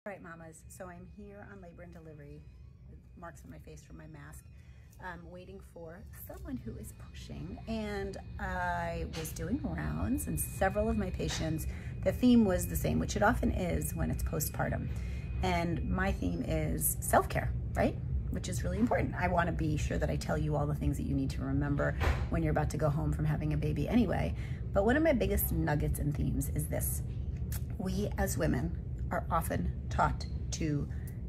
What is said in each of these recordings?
All right, mamas, so I'm here on labor and delivery with marks on my face from my mask, waiting for someone who is pushing. And I was doing rounds, and several of my patients, the theme was the same, which it often is when it's postpartum. And my theme is self-care, right? Which is really important. I want to be sure that I tell you all the things that you need to remember when you're about to go home from having a baby anyway. But one of my biggest nuggets and themes is this. We as women are often taught to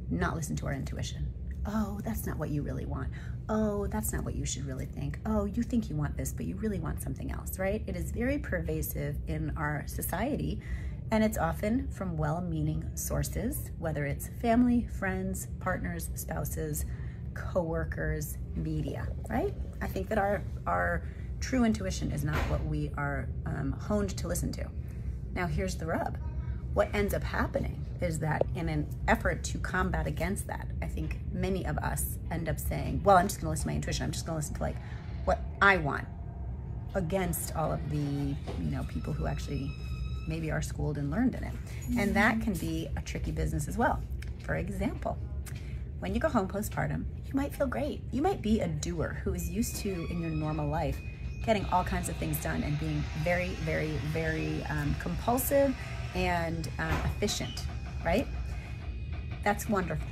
not listen to our intuition. Oh, that's not what you really want. Oh, that's not what you should really think. Oh, you think you want this, but you really want something else, right? It is very pervasive in our society, and it's often from well-meaning sources, whether it's family, friends, partners, spouses, co-workers, media, right? I think that our true intuition is not what we are honed to listen to. Now, here's the rub. What ends up happening is that in an effort to combat against that, I think many of us end up saying, well, I'm just gonna listen to my intuition. I'm just gonna listen to like what I want, against all of the, people who actually maybe are schooled and learned in it. And that can be a tricky business as well. For example, when you go home postpartum, you might feel great. You might be a doer who is used to, in your normal life, getting all kinds of things done and being very, very, very compulsive and efficient, right? That's wonderful.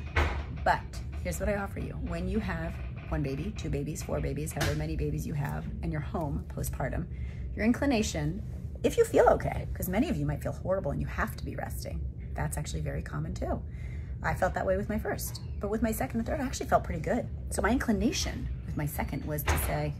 But here's what I offer you. When you have 1 baby, 2 babies, 4 babies, however many babies you have, and you're home postpartum, your inclination, if you feel okay, because many of you might feel horrible and you have to be resting, that's actually very common too. I felt that way with my first, but with my second and third, I actually felt pretty good. So my inclination with my second was to say,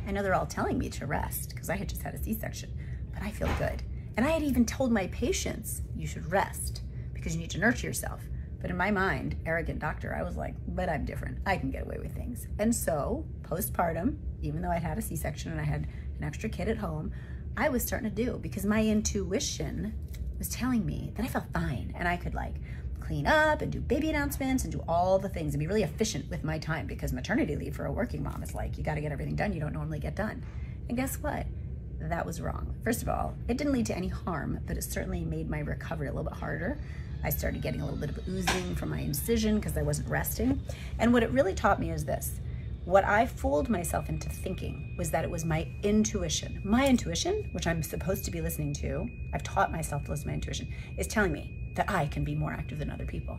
I know they're all telling me to rest because I had just had a C-section, but I feel good. And I had even told my patients, you should rest because you need to nurture yourself. But in my mind, arrogant doctor, I was like, but I'm different. I can get away with things. And so postpartum, even though I'd had a C-section and I had an extra kid at home, I was starting to do, because my intuition was telling me that I felt fine and I could like clean up and do baby announcements and do all the things and be really efficient with my time, because maternity leave for a working mom is like, you got to get everything done you don't normally get done. And guess what? That was wrong. First of all, it didn't lead to any harm, but it certainly made my recovery a little bit harder. I started getting a little bit of oozing from my incision because I wasn't resting. And what it really taught me is this. What I fooled myself into thinking was that it was my intuition. My intuition, which I'm supposed to be listening to, I've taught myself to listen to my intuition, is telling me that I can be more active than other people.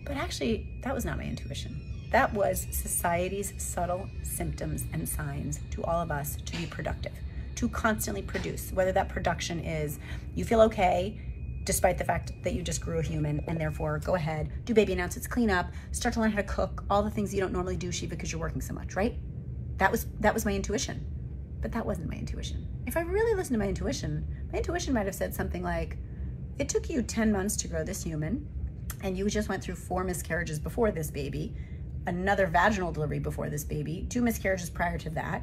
But actually, that was not my intuition. That was society's subtle symptoms and signs to all of us to be productive, to constantly produce, whether that production is you feel okay despite the fact that you just grew a human, and therefore go ahead, do baby announcements, clean up, start to learn how to cook, all the things you don't normally do, Shiva, because you're working so much, right? That was my intuition, but that wasn't my intuition. If I really listened to my intuition might have said something like, it took you 10 months to grow this human, and you just went through 4 miscarriages before this baby, another vaginal delivery before this baby, 2 miscarriages prior to that.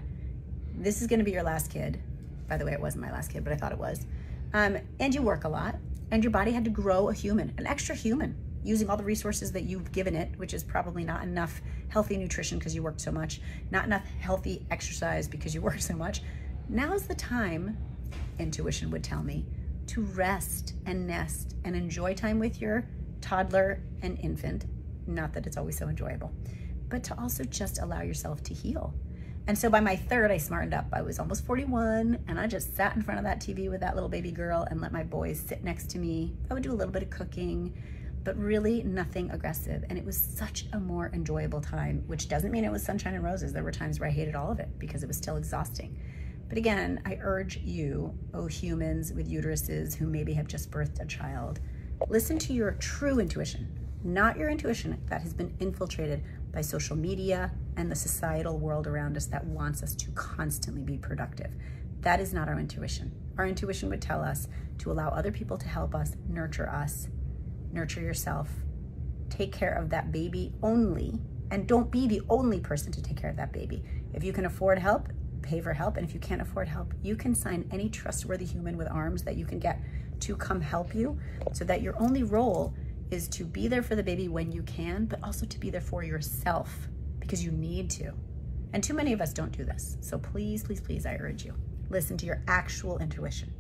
This is gonna be your last kid. By the way, it wasn't my last kid, but I thought it was. And you work a lot, and your body had to grow a human, an extra human, using all the resources that you've given it, which is probably not enough healthy nutrition because you worked so much, not enough healthy exercise because you worked so much. Now's the time, intuition would tell me, to rest and nest and enjoy time with your toddler and infant. Not that it's always so enjoyable, but to also just allow yourself to heal. And so by my third, I smartened up. I was almost 41, and I just sat in front of that TV with that little baby girl and let my boys sit next to me. I would do a little bit of cooking, but really nothing aggressive. And it was such a more enjoyable time, which doesn't mean it was sunshine and roses. There were times where I hated all of it because it was still exhausting. But again, I urge you, oh humans with uteruses who maybe have just birthed a child, listen to your true intuition, not your intuition that has been infiltrated by social media and the societal world around us that wants us to constantly be productive. That is not our intuition. Our intuition would tell us to allow other people to help us, nurture yourself, take care of that baby only, and don't be the only person to take care of that baby. If you can afford help, pay for help, and if you can't afford help, you can sign any trustworthy human with arms that you can get to come help you, so that your only role is to be there for the baby when you can, but also to be there for yourself because you need to. And too many of us don't do this. So please, please, please, I urge you, listen to your actual intuition.